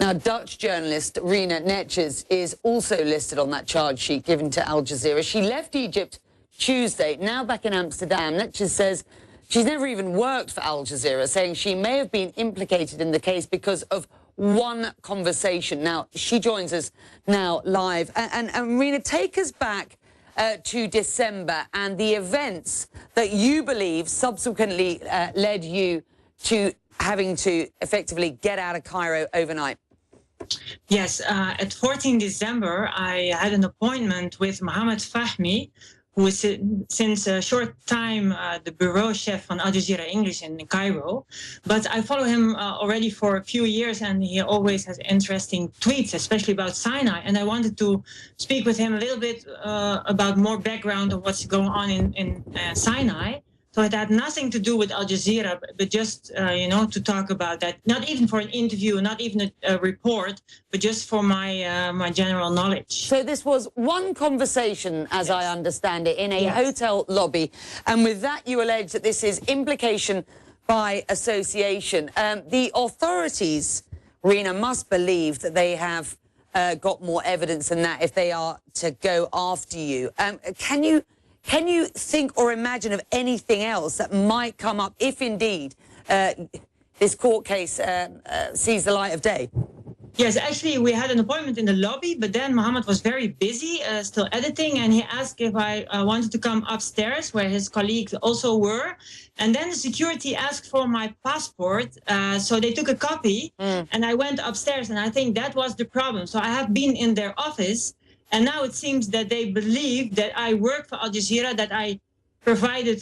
Now, Dutch journalist Rena Netjes is also listed on that charge sheet given to Al Jazeera. She left Egypt Tuesday, now back in Amsterdam. Netjes says she's never even worked for Al Jazeera, saying she may have been implicated in the case because of one conversation. Now, she joins us now live. And Rena, take us back to December and the events that you believe subsequently led you to having to effectively get out of Cairo overnight. Yes, at 14 December, I had an appointment with Mohammed Fahmy, who is since a short time the bureau chef on Al Jazeera English in Cairo. But I follow him already for a few years, and he always has interesting tweets, especially about Sinai. And I wanted to speak with him a little bit about more background of what's going on in Sinai. So it had nothing to do with Al Jazeera, but just, to talk about that. Not even for an interview, not even a report, but just for my my general knowledge. So this was one conversation, as Yes. I understand it, in a Yes. hotel lobby. And with that, you allege that this is implication by association. The authorities, Rena, must believe that they have got more evidence than that if they are to go after you. Can you think or imagine of anything else that might come up if indeed this court case sees the light of day? Yes, actually, we had an appointment in the lobby, but then Mohammed was very busy, still editing, and he asked if I wanted to come upstairs, where his colleagues also were. And then the security asked for my passport, so they took a copy, and I went upstairs, and I think that was the problem. So I have been in their office, and now it seems that they believe that I work for Al Jazeera, that I provided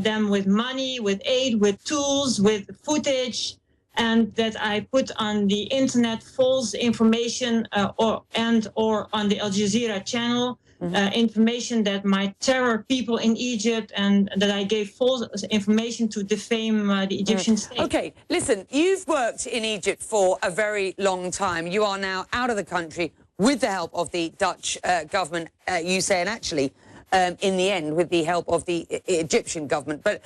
them with money, with aid, with tools, with footage, and that I put on the internet false information or on the Al Jazeera channel information that might terror people in Egypt, and that I gave false information to defame the Egyptian state. Okay, listen, you've worked in Egypt for a very long time. You are now out of the country with the help of the Dutch government, you say, and actually, in the end, with the help of the Egyptian government, but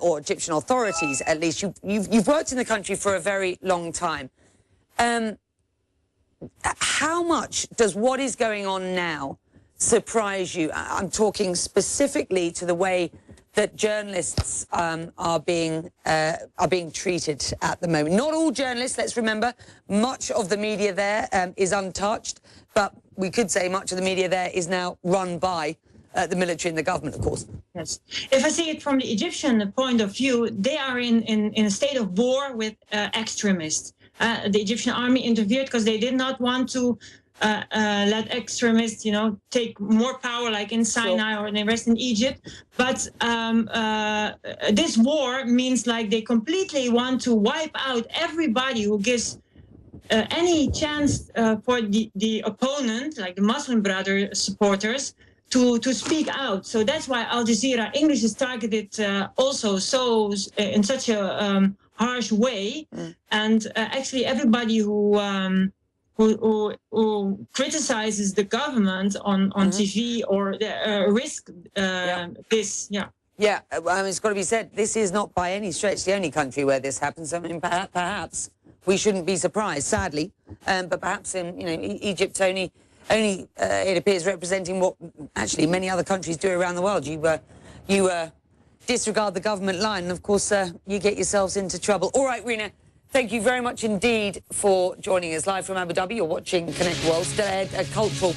or Egyptian authorities, at least. You've worked in the country for a very long time. How much does what is going on now surprise you? I'm talking specifically to the way that journalists are being treated at the moment. Not all journalists, let's remember. Much of the media there is untouched, but we could say much of the media there is now run by the military and the government, of course. Yes. If I see it from the Egyptian point of view, they are in a state of war with extremists. The Egyptian army interfered because they did not want to let extremists, take more power, like in Sinai or in the rest in Egypt. But this war means like they completely want to wipe out everybody who gives any chance for the opponent, like the Muslim Brother supporters, to speak out. So that's why Al Jazeera English is targeted also so in such a harsh way. And actually, everybody who criticizes the government on TV or risk this. Yeah, I mean, it's got to be said, this is not by any stretch the only country where this happens. I mean, perhaps we shouldn't be surprised, sadly, but perhaps in Egypt only it appears representing what actually many other countries do around the world. You disregard the government line, and of course you get yourselves into trouble. All right, Rena, thank you very much indeed for joining us live from Abu Dhabi. You're watching Connect World, still ahead, a cultural